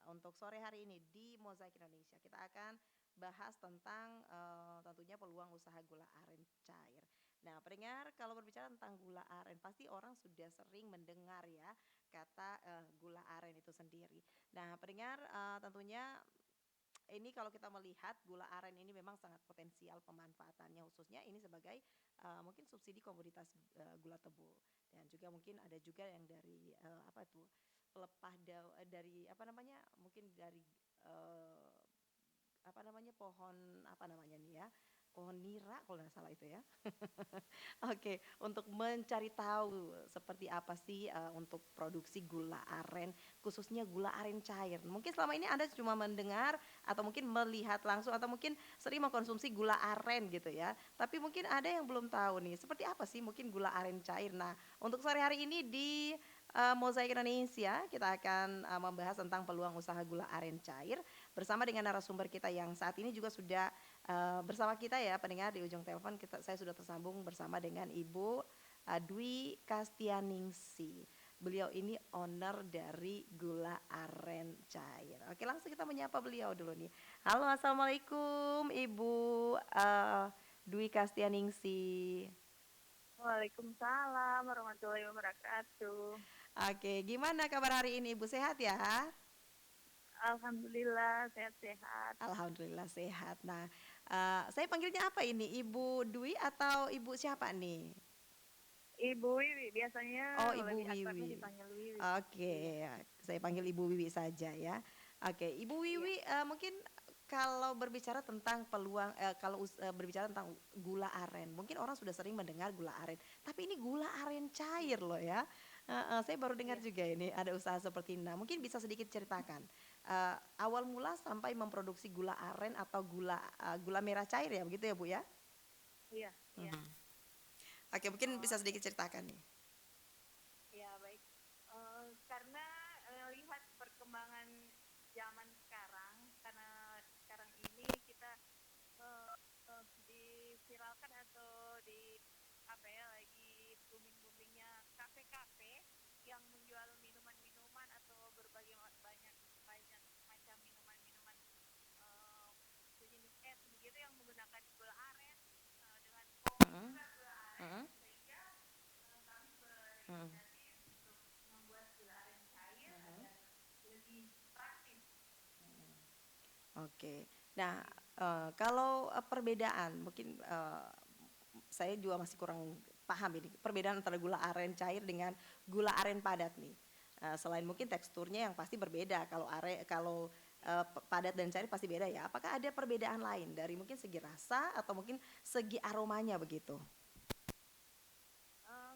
untuk sore hari ini di Mozaik Indonesia kita akan bahas tentang tentunya peluang usaha gula aren cair. Nah, pendengar kalau berbicara tentang gula aren pasti orang sudah sering mendengar ya kata gula aren itu sendiri. Nah, pendengar tentunya ini kalau kita melihat gula aren ini memang sangat potensial pemanfaatannya khususnya ini sebagai mungkin subsidi komoditas gula tebu dan juga mungkin ada juga yang dari apa tuh pelepah dari apa namanya mungkin dari eh, apa namanya pohon apa namanya nih ya pohon nira kalau nggak salah itu ya. Oke, untuk mencari tahu seperti apa sih untuk produksi gula aren, khususnya gula aren cair. Mungkin selama ini Anda cuma mendengar atau mungkin melihat langsung atau mungkin sering mengkonsumsi gula aren gitu ya. Tapi mungkin ada yang belum tahu nih, seperti apa sih mungkin gula aren cair. Nah, untuk sore hari ini di Mozaik Indonesia kita akan membahas tentang peluang usaha gula aren cair bersama dengan narasumber kita yang saat ini juga sudah bersama kita ya pendengar di ujung telepon saya sudah tersambung bersama dengan Ibu Dwi Kastianingsi. Beliau ini owner dari Gula Aren Cair. Oke, langsung kita menyapa beliau dulu nih. Halo, assalamualaikum Ibu Dwi Kastianingsi. Waalaikumsalam warahmatullahi wabarakatuh. Oke, gimana kabar hari ini Ibu, sehat ya? Alhamdulillah sehat-sehat. Alhamdulillah sehat. Nah, saya panggilnya apa ini? Ibu Dwi atau Ibu siapa nih? Ibu Wiwi biasanya Oh, Ibu lebih akrabnya Wiwi. dipanggil Wiwi. Iya, Oke, saya panggil Ibu Wiwi saja ya. Oke, Ibu iya. Wiwi, mungkin kalau berbicara tentang peluang, kalau berbicara tentang gula aren, mungkin orang sudah sering mendengar gula aren, tapi ini gula aren cair loh ya. Heeh, saya baru dengar Iya. juga ini ada usaha seperti ini. Nah, mungkin bisa sedikit ceritakan awal mula sampai memproduksi gula aren atau gula merah cair ya, begitu ya Bu ya? Iya, iya. Mhm. Oke, mungkin bisa Oke. sedikit ceritakan nih. Ya, baik. Karena lihat perkembangan zaman sekarang, karena sekarang ini kita diviralkan atau di apa ya lagi booming-boomingnya kafe-kafe yang menjual minuman-minuman atau berbagai banyak banyak macam minuman-minuman eh, sejenis es begitu yang menggunakan gula aren dengan kopi Mhm, juga gula aren mhm, sehingga kami mhm. berinisiatif untuk membuat gula aren cair agar lebih praktis. Oke. Nah, kalau, perbedaan mungkin, saya juga masih kurang paham ini, perbedaan antara gula aren cair dengan gula aren padat nih. Selain mungkin teksturnya yang pasti berbeda, kalau, padat dan cair pasti beda ya. Apakah ada perbedaan lain dari mungkin segi rasa atau mungkin segi aromanya begitu?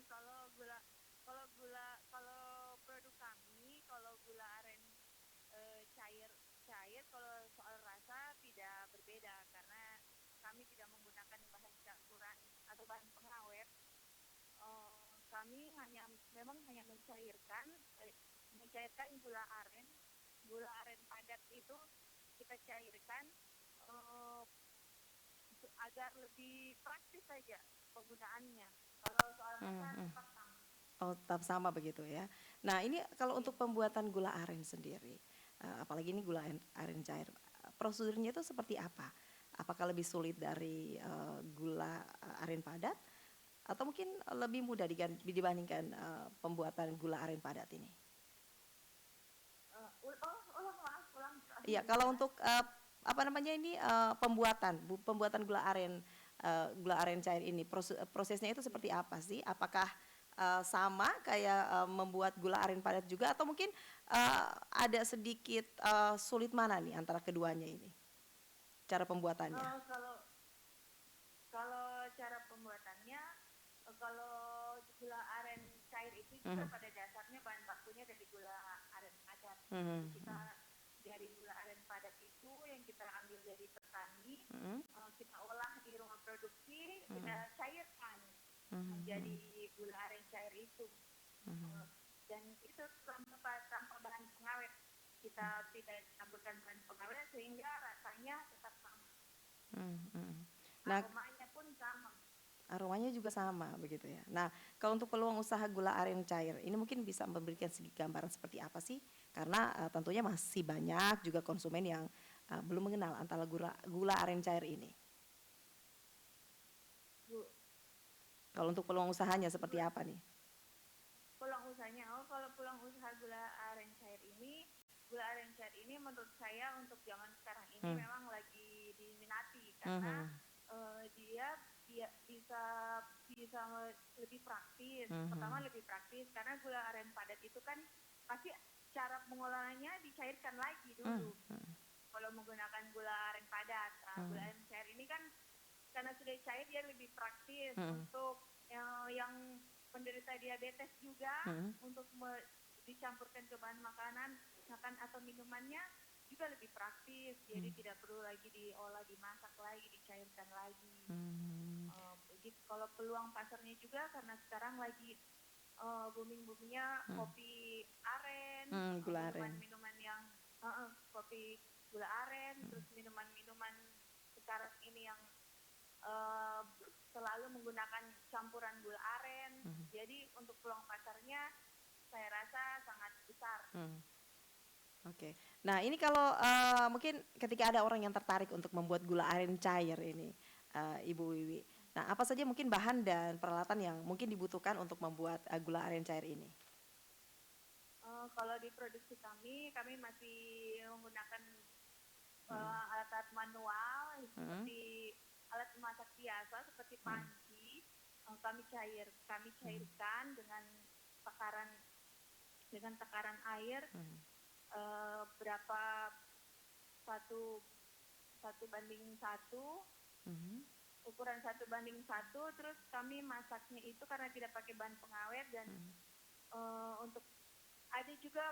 Kalau kalau produk kami kalau gula aren cair cair kalau soal rasa tidak berbeda karena kami tidak menggunakan bahan campuran atau bahan pengawet. Kami memang hanya mencairkan gula aren padat itu kita cairkan eh, agar lebih praktis saja penggunaannya. Kalau soal Mhm, rasa mhm. tetap sama. Oh, tetap sama begitu ya. Nah, ini kalau Iya. untuk pembuatan gula aren sendiri, apalagi ini gula aren cair, prosedurnya itu seperti apa? Apakah lebih sulit dari, gula, aren padat atau mungkin lebih mudah dibandingkan, pembuatan gula aren padat ini? Ulang maaf ulang Iya, terakhir kalau gimana? untuk, apa namanya ini, pembuatan gula aren cair ini prosesnya itu Iya. seperti apa sih? Apakah, sama kayak, membuat gula aren padat juga atau mungkin, ada sedikit, sulit mana nih antara keduanya ini, cara pembuatannya? Kalau kalau cara pembuatannya, kalau gula aren cair itu juga Mhm, pada dasarnya bahan bakunya dari gula aren padat. Jadi mhm, kita dari gula aren padat itu yang kita ambil dari petani, mhm, kita olah di rumah produksi, kita mhm, cairkan mhm, menjadi mhm, gula aren cair itu. mhm, Eh, dan itu tanpa bahan pengawet. Kita tidak campurkan bahan pengawet sehingga rasanya tetap sama. mhm, mhm. Nah, Aromanya pun sama. aromanya juga sama begitu ya. Nah, Kalau untuk peluang usaha gula aren cair, ini mungkin bisa memberikan segi gambaran seperti apa sih? Karena tentunya masih banyak juga konsumen yang belum mengenal antara gula aren cair ini. Bu, Kalau untuk peluang usahanya seperti gu- apa nih? peluang usahanya, oh kalau peluang usaha gula aren cair ini menurut saya untuk zaman sekarang ini Hmm. memang lagi diminati karena Mhm. dia dia bisa bisa lebih praktis. Pertama Mhm. lebih praktis karena gula aren padat itu kan pasti cara pengolahannya dicairkan lagi Mhm. dulu. Kalau menggunakan gula aren padat, nah, gula Mhm. aren cair ini kan karena sudah cair dia lebih praktis Mhm. untuk yang penderita diabetes juga Mhm. untuk dicampurkan ke bahan makanan makan atau minumannya juga lebih praktis jadi Mhm. tidak perlu lagi diolah dimasak lagi dicairkan lagi. Mhm. Begitu kalau peluang pasarnya juga karena sekarang lagi booming-boomingnya Mhm. kopi aren, Gula aren. minuman-minuman yang kopi gula aren, Mhm. terus minuman-minuman sekarang ini yang eh, selalu menggunakan campuran gula aren. Mhm. Jadi untuk peluang pasarnya saya rasa sangat besar. Mhm. Oke. Nah, ini kalau mungkin ketika ada orang yang tertarik untuk membuat gula aren cair ini, Ibu Wiwi. Nah, apa saja mungkin bahan dan peralatan yang mungkin dibutuhkan untuk membuat gula aren cair ini? Kalau di produksi kami masih menggunakan Mhm. alat manual Mhm. seperti alat memasak biasa seperti Mhm. panci. Kami Mhm. cairkan takaran dengan takaran air Mhm. berapa satu satu banding satu Mhm. ukuran 1:1 terus kami masaknya itu karena tidak pakai bahan pengawet dan Mhm. untuk ada juga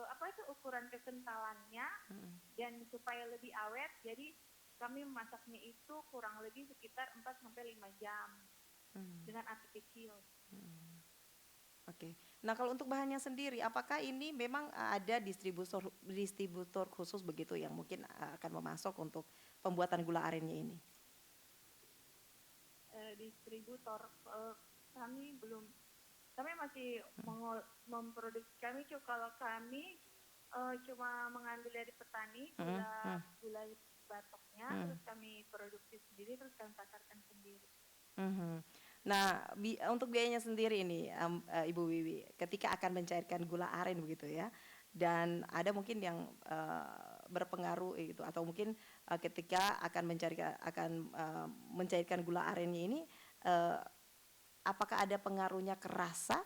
apa itu ukuran kekentalannya Mhm. dan supaya lebih awet jadi kami memasaknya itu kurang lebih sekitar 4 sampai 5 jam Mhm. dengan api kecil. Mhm. Oke. Nah, kalau untuk bahannya sendiri, apakah ini memang ada distributor distributor khusus begitu yang mungkin akan memasok untuk pembuatan gula arennya ini? Distributor kami belum kami masih Mhm. memproduksi kalau kami cuma mengambil dari petani Mhm. gula Mhm. gula batoknya Mhm. terus kami produksi sendiri terus kami pasarkan sendiri. Mhm. Nah, untuk biayanya sendiri ini, Ibu Wiwi, ketika akan mencairkan gula aren begitu ya, dan ada mungkin yang berpengaruh itu atau mungkin ketika mencairkan gula arennya ini, eee, apakah ada pengaruhnya ke rasa?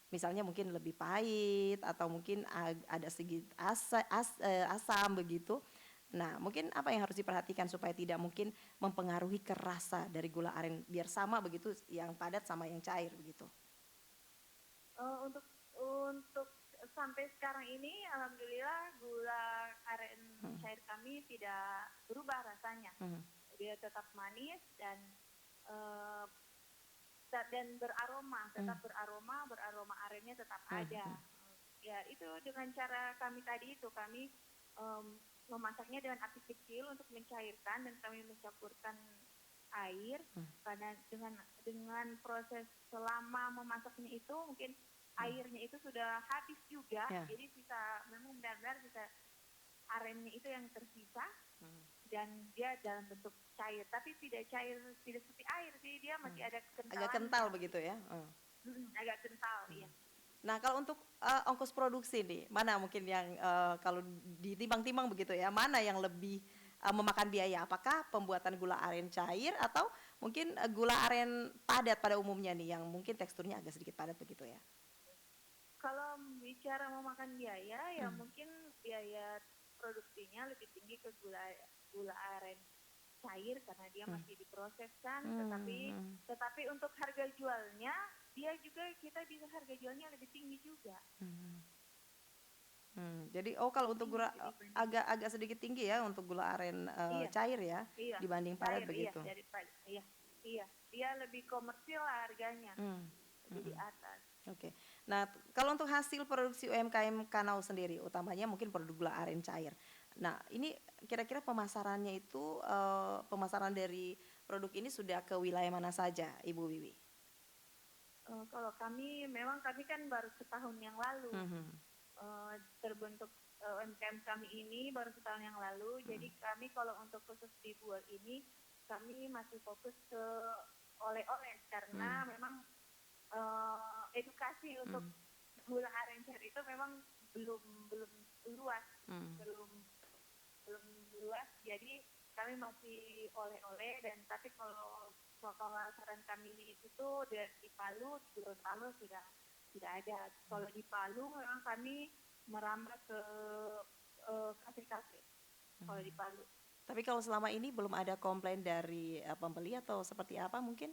Misalnya mungkin lebih pahit atau mungkin ada sedikit asam begitu. Nah, mungkin apa yang harus diperhatikan supaya tidak mungkin mempengaruhi ke rasa dari gula aren biar sama begitu yang padat sama yang cair begitu? Untuk sampai sekarang ini alhamdulillah gula aren Mhm. cair kami tidak berubah rasanya. Mhm. Dia tetap manis dan eh, Mhm. beraroma arennya tetap ada. Mhm. Ya itu dengan cara kami tadi itu kami memasaknya dengan api kecil untuk mencairkan dan kami mencampurkan air Mhm. karena dengan proses selama memasaknya itu mungkin Mhm. airnya itu sudah habis juga Ya. jadi memang benar-benar bisa arennya itu yang tersisa Mhm. dan dia dalam bentuk cair tapi tidak seperti air sih dia masih Mhm. ada Agak kental kekentalannya begitu ya? agak kental Mhm. ya. Nah, kalau untuk ongkos produksi nih, mana mungkin yang kalau ditimbang-timbang begitu ya, mana yang lebih memakan biaya? Apakah pembuatan gula aren cair atau mungkin gula aren padat pada umumnya nih yang mungkin teksturnya agak sedikit padat begitu ya? Kalau bicara memakan biaya ya Mhm. mungkin biaya produksinya lebih tinggi ke gula gula aren cair karena dia Mhm. masih diproses kan tetapi Mhm. tetapi untuk harga jualnya dia juga kita bisa harga jualnya lebih tinggi juga Mhm. Jadi kalau lebih untuk tinggi gula dibanding agak sedikit tinggi ya untuk gula aren iya cair ya iya dibanding padat cair iya begitu? daripada iya iya dia lebih komersil lah harganya Mmm. lebih di Mhm. atas. Oke. Nah, kalau untuk hasil produksi UMKM Kanau sendiri, utamanya mungkin produk gula aren cair. Nah, ini kira-kira pemasarannya itu, pemasaran dari produk ini sudah ke wilayah mana saja, Ibu Wiwi? Kalau kami kan baru setahun yang lalu, Mhm, terbentuk, UMKM kami ini baru setahun yang lalu. mhm, Jadi kami kalau untuk khusus di Buol ini, kami masih fokus ke oleh-oleh karena mhm, memang, edukasi untuk mhm, gula aren cair itu memang belum belum luas, mhm, belum belum luas. Jadi kami masih oleh-oleh dan tapi kalau pemasaran kami itu di Palu, di Gorontalo sudah tidak ada. Kalau di Palu memang kami merambah ke kafe-kafe kalau di mhm. Palu. Tapi kalau selama ini belum ada komplain dari, pembeli atau seperti apa mungkin?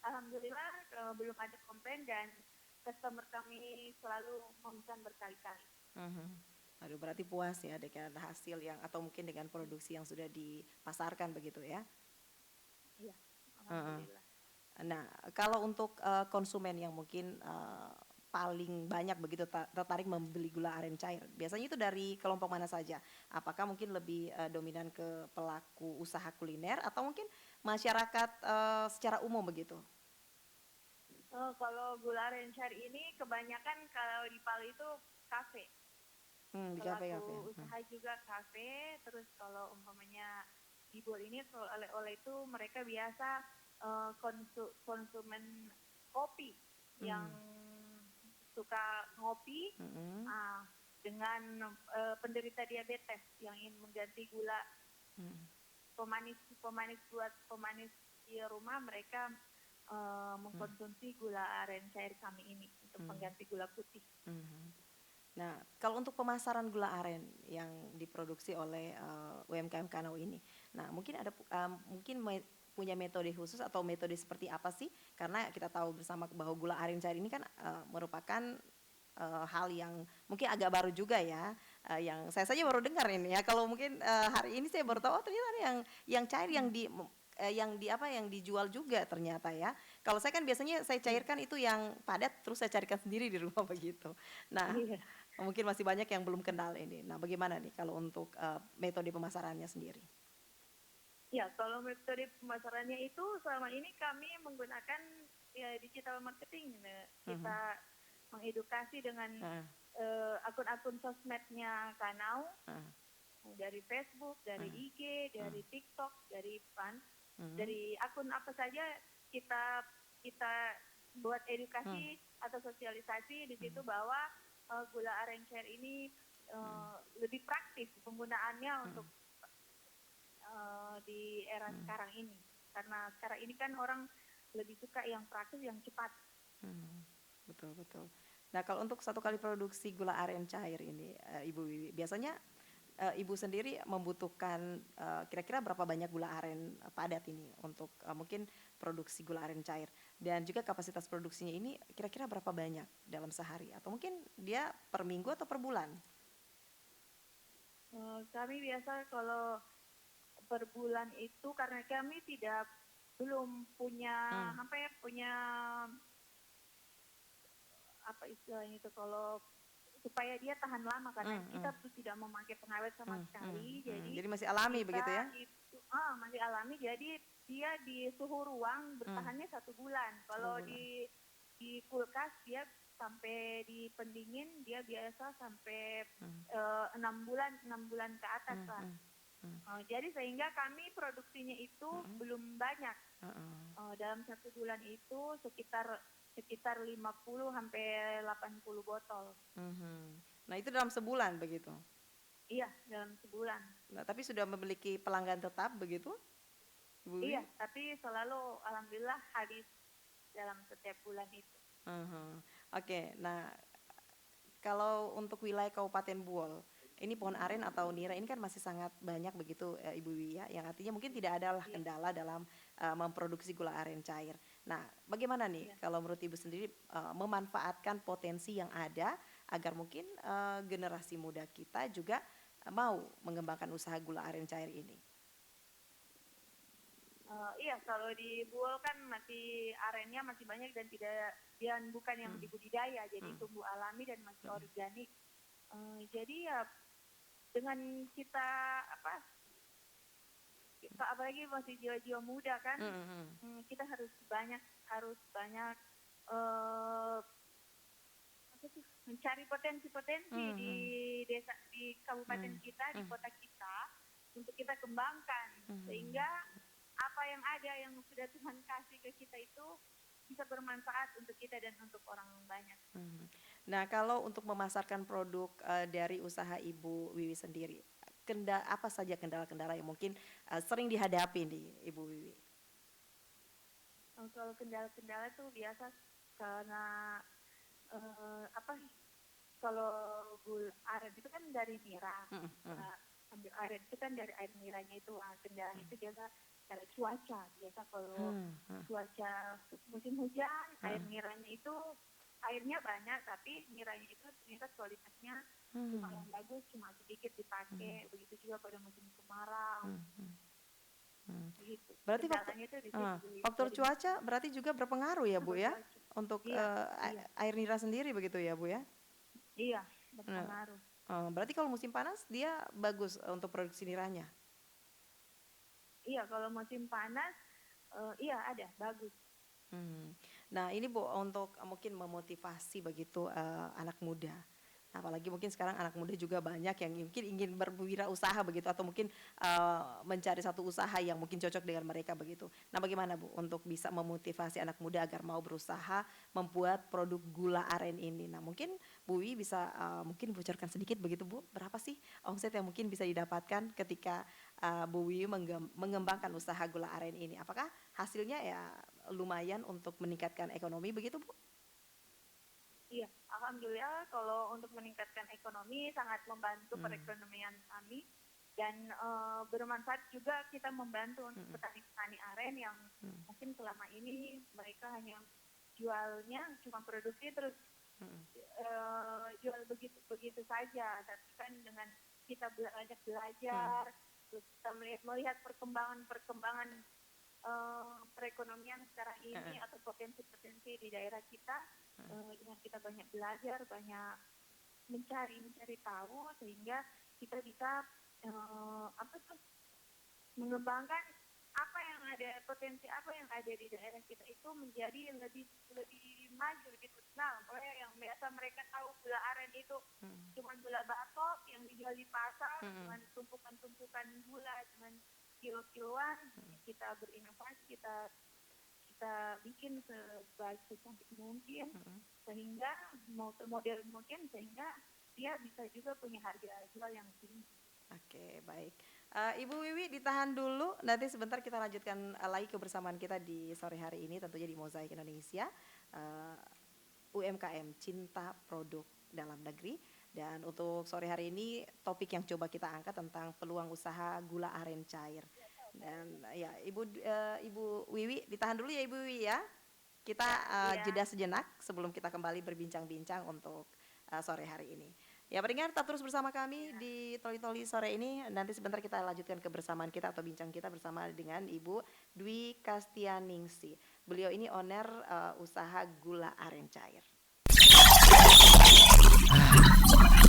Alhamdulillah belum ada komplain dan customer kami selalu memesan berkali-kali. Mhm. Aduh berarti puas ya dengan hasil yang atau mungkin dengan produksi yang sudah dipasarkan begitu ya? Iya, Heeh. alhamdulillah. Nah, kalau untuk, konsumen yang mungkin, paling banyak begitu tertarik membeli gula aren cair, biasanya itu dari kelompok mana saja? Apakah mungkin lebih, dominan ke pelaku usaha kuliner atau mungkin masyarakat, secara umum begitu? Kalau gula aren cair ini kebanyakan kalau di Palu itu kafe. Di kafe-kafe, Pelaku usaha juga kafe, terus kalau umpamanya di Bol ini kalau oleh-oleh itu mereka biasa konsumen kopi yang mmm, suka ngopi mhm, ah, dengan penderita diabetes yang ingin mengganti gula mhm, pemanis pemanis buat pemanis di rumah mereka mhm, mengkonsumsi gula aren cair kami ini untuk mhm, pengganti gula putih. mhm. Nah, kalau untuk pemasaran gula aren yang diproduksi oleh, UMKM Kanau ini, nah mungkin ada mungkin punya metode khusus atau metode seperti apa sih? Karena kita tahu bersama bahwa gula aren cair ini kan, merupakan, hal yang mungkin agak baru juga ya, yang saya saja baru dengar ini ya, kalau mungkin, hari ini saya baru tahu, oh ternyata ada yang cair yang apa, yang dijual juga ternyata ya. Kalau saya kan biasanya saya Iya, cairkan itu yang padat, terus saya carikan sendiri di rumah begitu. Nah, iya. mungkin masih banyak yang belum kenal ini. Nah, bagaimana nih kalau untuk, metode pemasarannya sendiri? Ya, kalau metode pemasarannya itu selama ini kami menggunakan ya digital marketing. Nah, Mhm, kita mengedukasi dengan heeh, akun-akun sosmednya Kanau heeh, dari Facebook, dari heeh, IG, heeh, dari TikTok, dari mhm, dari akun apa saja kita kita buat mmm, edukasi atau sosialisasi di situ mhm, bahwa gula aren cair ini mhm, lebih praktis penggunaannya mhm, untuk di era mhm, sekarang ini. Karena sekarang ini kan orang lebih suka yang praktis, yang cepat. mhm, betul betul. Nah, kalau untuk satu kali produksi gula aren cair ini, Ibu Wiwi, biasanya, Ibu sendiri membutuhkan, kira-kira berapa banyak gula aren, padat ini untuk, mungkin produksi gula aren cair? Dan juga kapasitas produksinya ini kira-kira berapa banyak dalam sehari? Atau mungkin dia per minggu atau per bulan? Kami biasa kalau per bulan itu karena kami tidak belum punya Mmm, apa ya punya apa istilahnya itu kalau supaya dia tahan lama karena mmm, kita mmm, tuh tidak memakai pengawet sama sekali jadi Jadi masih alami kita begitu ya? itu masih alami jadi dia di suhu ruang Mmm, bertahannya 1 bulan satu kalau bulan. di kulkas dia sampai di pendingin dia biasa sampai Mmm, 6 bulan ke atas mmm, lah. mmm, mmm, Jadi sehingga kami produksinya itu mhm, belum banyak. heeh, Dalam 1 bulan itu sekitar sekitar 50 sampai 80 botol. mhm. Nah itu dalam sebulan begitu? Iya, dalam sebulan. Nah tapi sudah memiliki pelanggan tetap begitu, Ibu Iya, Wiwi? tapi selalu alhamdulillah habis dalam setiap bulan itu. Mhm, oke. Nah, kalau untuk wilayah Kabupaten Buol, ini pohon aren atau nira ini kan masih sangat banyak begitu, Ibu Wiwi ya, yang artinya mungkin tidak ada lah Iya, kendala dalam, memproduksi gula aren cair. Nah, bagaimana nih iya. kalau menurut Ibu sendiri, memanfaatkan potensi yang ada agar mungkin, generasi muda kita juga, mau mengembangkan usaha gula aren cair ini? Iya, kalau di Buol kan masih arennya masih banyak dan tidak dan bukan yang Mmm, dibudidaya, jadi mhm, tumbuh alami dan masih mhm, organik. Jadi ya dengan kita apa apalagi masih jiwa-jiwa muda kan, mhm, mhm, kita harus banyak harus banyak eh, apa tuh, mencari potensi-potensi di Mhm, desa, di kabupaten mhm, kita, di mhm, kota kita, untuk kita kembangkan mhm, sehingga apa yang ada yang sudah Tuhan kasih ke kita itu bisa bermanfaat untuk kita dan untuk orang banyak. mhm. Nah, kalau untuk memasarkan produk, dari usaha Ibu Wiwi sendiri, apa saja kendala-kendala yang mungkin, sering dihadapi nih Ibu Wiwi? Kalau kendala-kendala tuh biasa karena apa, kalau gula aren itu kan dari nira. Mhm, mhm, Nah, ambil aren itu kan dari air niranya itu. Nah, kendalanya itu biasa karena cuaca. Biasa kalau mhm, mhm, cuaca musim hujan, air heeh, niranya itu airnya banyak, tapi niranya itu ternyata kualitasnya mmm, lumayan bagus, cuma sedikit mhm, dipakai. Begitu juga pada musim kemarau, mhm, mhm, mhm. begitu. Berarti Kendalanya itu di situ faktor dari cuaca berarti juga berpengaruh ya, Bu, faktor ya? cuaca. Untuk, Iya, iya, air nira sendiri begitu ya, Bu, ya? iya, Nah, berpengaruh. berarti kalau musim panas dia bagus, untuk produksi niranya? Iya, kalau musim panas, iya ada, bagus. Mhm. Nah ini Bu, untuk mungkin memotivasi begitu, anak muda. Nah, apalagi mungkin sekarang anak muda juga banyak yang mungkin ingin berwirausaha begitu atau mungkin, mencari satu usaha yang mungkin cocok dengan mereka begitu. Nah bagaimana Bu untuk bisa memotivasi anak muda agar mau berusaha membuat produk gula aren ini? Nah mungkin Bu Wi bisa, mungkin bocorkan sedikit begitu Bu, berapa sih omset yang mungkin bisa didapatkan ketika, Bu Wi mengembangkan usaha gula aren ini? Apakah hasilnya ya lumayan untuk meningkatkan ekonomi begitu, Bu? Iya, alhamdulillah kalau untuk meningkatkan ekonomi sangat membantu Mhm, perekonomian kami dan bermanfaat juga kita membantu untuk mhm, petani-petani aren yang mhm, mungkin selama ini mereka hanya jualnya cuma produksi terus mhm, jual begitu begitu saja. Tapi kan dengan kita banyak mhm, belajar, terus kita melihat perkembangan-perkembangan perekonomian sekarang ini heeh, atau potensi-potensi di daerah kita, heeh, dengan kita banyak belajar, banyak mencari tahu sehingga kita bisa apa tuh, mengembangkan apa yang ada, potensi apa yang ada di daerah kita itu menjadi lebih lebih maju, lebih terkenal. Pokoknya yang biasa mereka tahu gula aren itu mhm, cuma gula batok yang dijual di pasar, mhm, cuma tumpukan-tumpukan gula, cuma kilo-kiloan. mhm, Kita berinovasi, kita kita bikin sebaik secantik mungkin mhm. sehingga mau model mungkin sehingga dia bisa juga punya harga jual yang tinggi. Oke, baik. Ibu Wiwi ditahan dulu, nanti sebentar kita lanjutkan, lagi kebersamaan kita di sore hari ini tentunya di Mozaik Indonesia, eee, UMKM Cinta Produk Dalam Negeri. Dan untuk sore hari ini topik yang coba kita angkat tentang peluang usaha gula aren cair. Dan ya Ibu Wiwi ditahan dulu ya Ibu Wiwi ya. Kita, Ya, iya. jeda sejenak sebelum kita kembali berbincang-bincang untuk, sore hari ini. Ya pendengar tetap terus bersama kami Ya. di Toli Toli sore ini, nanti sebentar kita lanjutkan kebersamaan kita atau bincang kita bersama dengan Ibu Dwi Kastianingsih. Beliau ini owner, usaha gula aren cair.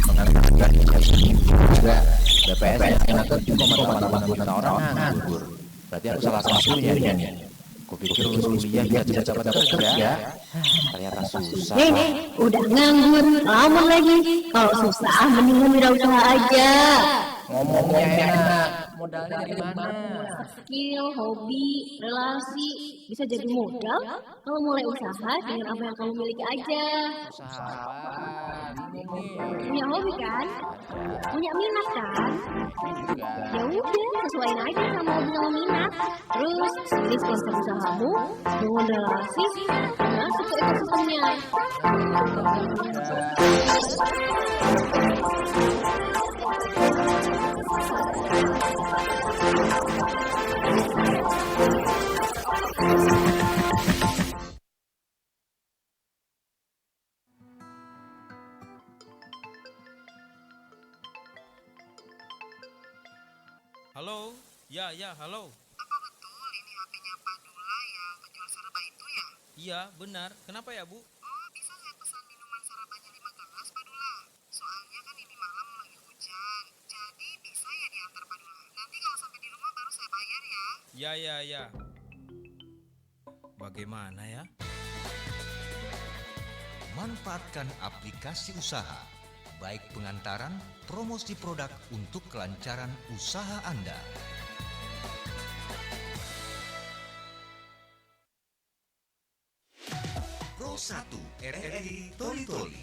Pengangguran juga BPS yang ngatur 7,8 juta orang nganggur. Berarti aku salah satunya nih. Kupikir lulus kuliah biar cepat-cepat kerja, ternyata susah. Nih, udah nganggur, ngelamun lagi. Kalau susah, mendingan wirausaha aja. Ngomongnya enak, modalnya dari mana? Skill, hobi, relasi, bisa jadi modal. Kalau mulai usaha dengan apa yang kamu miliki aja. Usaha apaan? Bingung nih. Punya hobi kan? Ada, Punya minat kan? punya juga. Ya udah, sesuaiin aja sama hobi sama minat. Terus, list konsep usahamu, bangun relasi, dan masuk ke ekosistemnya. Bener juga. Halo, ya, ya, halo. Apa betul ini HP-nya Padula yang penjual saraba itu ya? Iya, benar. Kenapa ya, Bu? Oh, bisa saya pesan minuman sarabanya 5 gelas, Padula? Soalnya kan ini malam lagi hujan, jadi bisa ya diantar Padula. Nanti kalau sampai di rumah baru saya bayar ya. Ya, ya, ya. Bagaimana ya? Manfaatkan aplikasi usaha, baik pengantaran, promosi produk untuk kelancaran usaha Anda. Pro 1 RRI Toli Toli.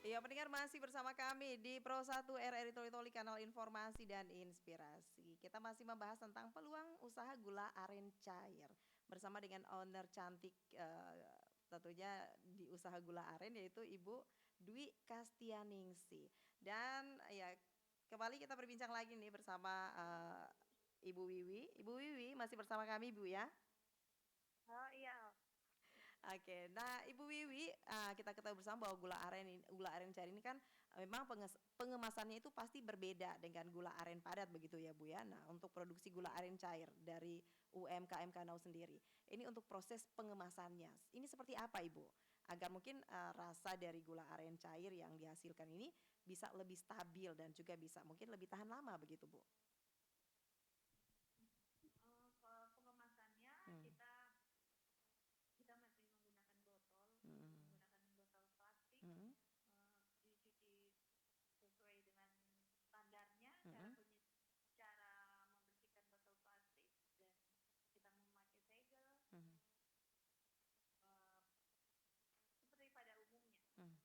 Ya, pendengar masih bersama kami di Pro 1 RRI Toli Toli, kanal informasi dan inspirasi. Kita masih membahas tentang peluang usaha gula aren cair bersama dengan owner cantik tentunya di usaha gula aren, yaitu Ibu Dwi Kastianingsih. Dan ya, kembali kita berbincang lagi nih bersama Ibu Wiwi. Ibu Wiwi masih bersama kami, Bu, ya. Oh iya. Oke, nah Ibu Wiwi, kita ketahui bersama bahwa gula aren cair ini kan memang pengemasannya itu pasti berbeda dengan gula aren padat begitu ya, Bu, ya. Nah, untuk produksi gula aren cair dari UMKM Kanau sendiri, ini untuk proses pengemasannya, ini seperti apa, Ibu? Agar mungkin rasa dari gula aren cair yang dihasilkan ini bisa lebih stabil dan juga bisa mungkin lebih tahan lama begitu, Bu. Kalau pengemasannya Hmm. kita masih menggunakan botol, Hmm. menggunakan botol plastik, Hmm. dicuci sesuai dengan standarnya, Hmm. cara membersihkan botol plastik, dan kita memakai segel Hmm. seperti pada umumnya. Hmm.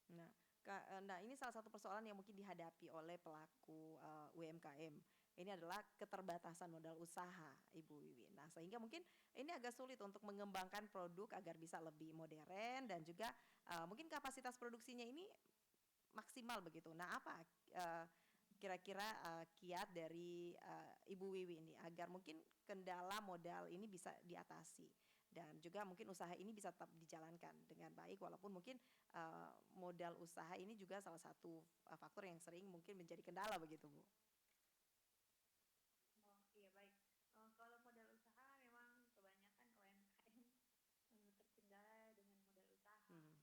Hmm. Nah, ini salah satu persoalan yang mungkin dihadapi oleh pelaku UMKM. Ini adalah keterbatasan modal usaha, Ibu Wiwi. Nah, sehingga mungkin ini agak sulit untuk mengembangkan produk agar bisa lebih modern dan juga mungkin kapasitas produksinya ini maksimal begitu. Nah, apa kira-kira kiat dari Ibu Wiwi ini agar mungkin kendala modal ini bisa diatasi dan juga mungkin usaha ini bisa tetap dijalankan dengan baik, walaupun mungkin modal usaha ini juga salah satu faktor yang sering mungkin menjadi kendala begitu, Bu. Oh iya, baik. Kalau modal usaha memang kebanyakan UMKM terkendala dengan modal usaha. Hmm.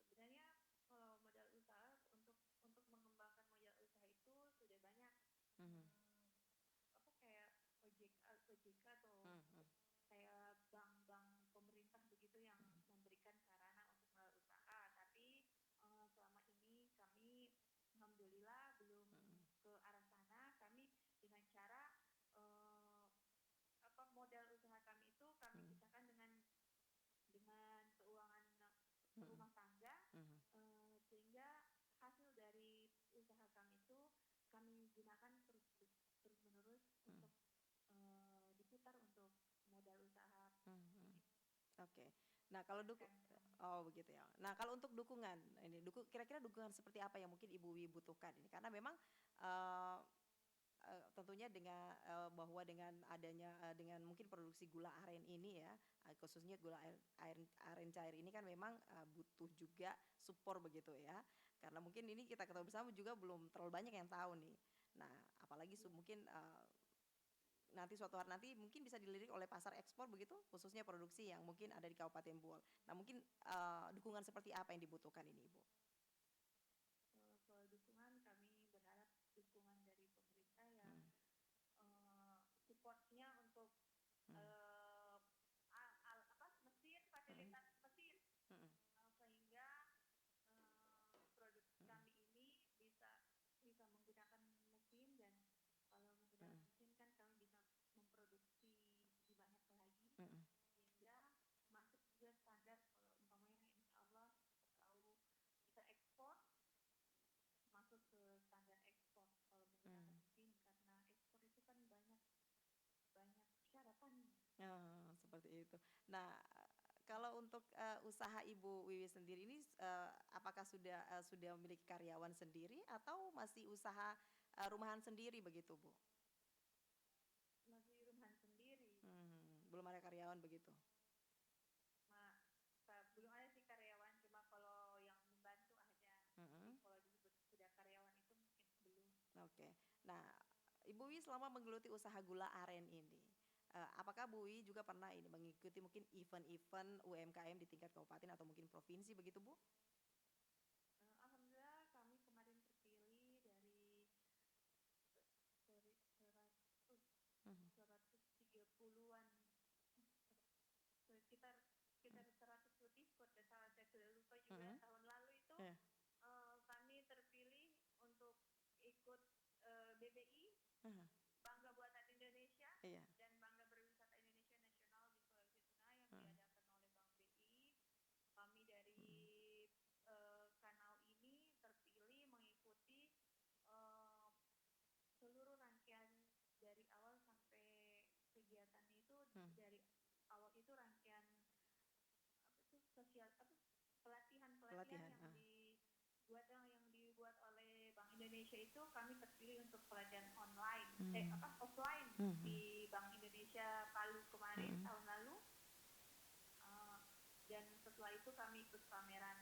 Sebenarnya kalau modal usaha untuk mengembangkan modal usaha itu sudah banyak. Hmm. Apa kayak OJK atau Hmm. kayak bank-bank pemerintah begitu yang memberikan sarana untuk modal usaha. Tapi selama ini kami alhamdulillah belum ke arah sana. Kami dengan cara modal usaha kami itu kami pisahkan dengan keuangan rumah tangga, sehingga hasil dari usaha kami itu kami gunakan terus menerus untuk diputar untuk modal usaha. Oke. Nah, kalau begitu ya. Nah, kalau untuk dukungan ini, kira-kira dukungan seperti apa yang mungkin Ibu Wiwi butuhkan ini? Karena memang eh, tentunya dengan bahwa dengan adanya dengan mungkin produksi gula aren ini ya, khususnya gula aren cair ini kan memang butuh juga support begitu ya. Karena mungkin ini kita ketahui bersama juga belum terlalu banyak yang tahu nih. Nah, apalagi mungkin nanti suatu hari nanti mungkin bisa dilirik oleh pasar ekspor begitu, khususnya produksi yang mungkin ada di Kabupaten Buol. Nah, mungkin dukungan seperti apa yang dibutuhkan ini, Ibu? Kalau dukungan, kami berharap dukungan dari pemerintah yang supportnya untuk mesin, fasilitas mesin, sehingga produk kami ini bisa menggunakan mesin, dan kalau menggunakan mesin kan kami bisa memproduksi lebih banyak lagi, sehingga masuk juga standar. Kalau umpamanya insya Allah kalau bisa ekspor, masuk ke standar ekspor kalau menggunakan mesin, karena ekspor itu kan banyak persyaratannya. Seperti itu. Nah, kalau untuk usaha Ibu Wiwi sendiri ini apakah sudah memiliki karyawan sendiri atau masih usaha rumahan sendiri begitu, Bu? Masih rumahan sendiri. Belum ada karyawan begitu? Belum ada sih karyawan, cuma kalau yang membantu ada. Kalau disebut sudah karyawan itu mungkin belum. Oke. Nah, Ibu Wiwi selama menggeluti usaha gula aren ini, apakah Bu Wiwi juga pernah ini mengikuti mungkin event-event UMKM di tingkat kabupaten atau mungkin provinsi begitu, Bu? Alhamdulillah kami kemarin terpilih dari 100 sudah lupa juga Mhm. tahun lalu itu Iya. kami terpilih untuk ikut BBI Mhm. Bangga Buatan Indonesia Iya. dan Bangga Berwisata Indonesia Nasional di Sulawesi Tengah yang Mhm. diadakan oleh Bank BI. Kami dari kanal ini terpilih mengikuti eh, seluruh rangkaian dari awal sampai kegiatan itu. Hmm. Dari awal itu rangkaian apa tuh sosial apa pelatihan Pelatihan. yang dibuat oleh Bank Indonesia itu kami terpilih untuk pelatihan online offline Mhm. di Bank Indonesia Palu kemarin Mhm. tahun lalu. Dan setelah itu kami ikut pameran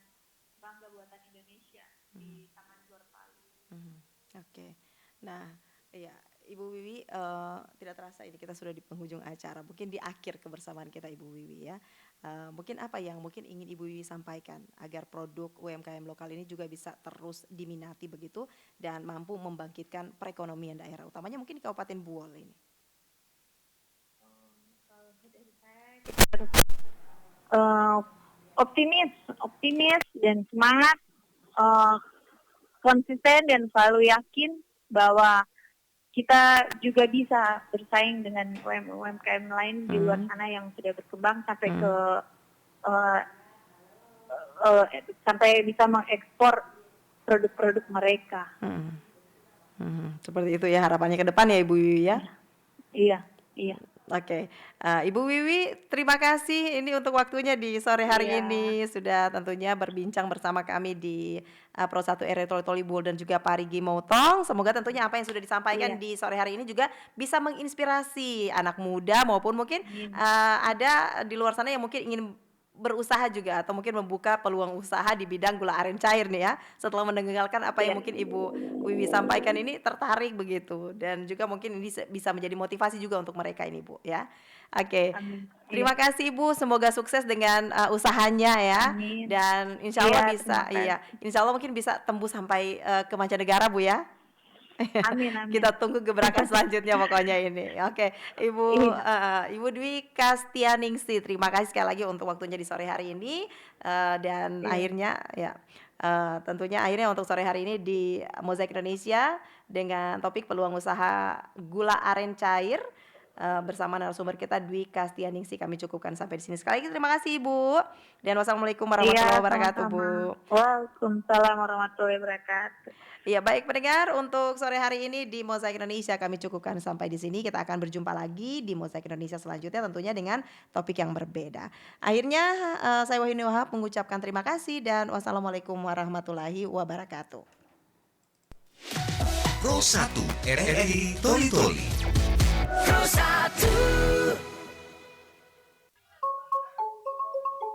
Bangga Buatan Indonesia di Taman Gor Palu. Mhm. Oke. Nah, iya, Ibu Wiwi, tidak terasa ini kita sudah di penghujung acara. Mungkin di akhir kebersamaan kita Ibu Wiwi ya. Mungkin apa yang mungkin ingin Ibu Wiwi sampaikan agar produk UMKM lokal ini juga bisa terus diminati begitu dan mampu membangkitkan perekonomian daerah, utamanya mungkin di Kabupaten Buol ini. Kalau dari saya optimis dan semangat, konsisten dan selalu yakin bahwa kita juga bisa bersaing dengan UMKM lain di luar sana yang sudah berkembang sampai ke sampai bisa mengekspor produk-produk mereka. Seperti itu ya harapannya ke depan ya Ibu Wiwi ya. Iya. Oke, Ibu Wiwi, terima kasih ini untuk waktunya di sore hari Iya. ini sudah tentunya berbincang bersama kami di Pro 1 RRI Toli Buol dan juga Parigi Motong. Semoga tentunya apa yang sudah disampaikan Iya. di sore hari ini juga bisa menginspirasi anak muda maupun mungkin ada di luar sana yang mungkin ingin berusaha juga atau mungkin membuka peluang usaha di bidang gula aren cair nih ya. Setelah mendengarkan apa yang mungkin Ibu Wiwi sampaikan ini tertarik begitu dan juga mungkin ini bisa menjadi motivasi juga untuk mereka ini Bu ya. Oke. Amin. Terima kasih Ibu, semoga sukses dengan usahanya ya. Amin. Dan insya Allah Iya, bisa terima insya Allah mungkin bisa tembus sampai ke mancanegara Bu ya. Amin. Kita tunggu gebrakan selanjutnya pokoknya ini. Oke, Ibu Dwi Kastianingsih, terima kasih sekali lagi untuk waktunya di sore hari ini. Dan akhirnya ya tentunya akhirnya untuk sore hari ini di Mozaik Indonesia dengan topik peluang usaha gula aren cair bersama narasumber kita Dwi Kastianingsih kami cukupkan sampai di sini. Sekali lagi terima kasih Ibu. Dan wassalamualaikum warahmatullahi wabarakatuh Bu. Waalaikumsalam warahmatullahi wabarakatuh. Iya baik pendengar, untuk sore hari ini di Mozaik Indonesia kami cukupkan sampai di sini. Kita akan berjumpa lagi di Mozaik Indonesia selanjutnya tentunya dengan topik yang berbeda. Akhirnya saya Wahini Wahab mengucapkan terima kasih dan wassalamualaikum warahmatullahi wabarakatuh. Pro 1 RRI Toli Toli. Pro 1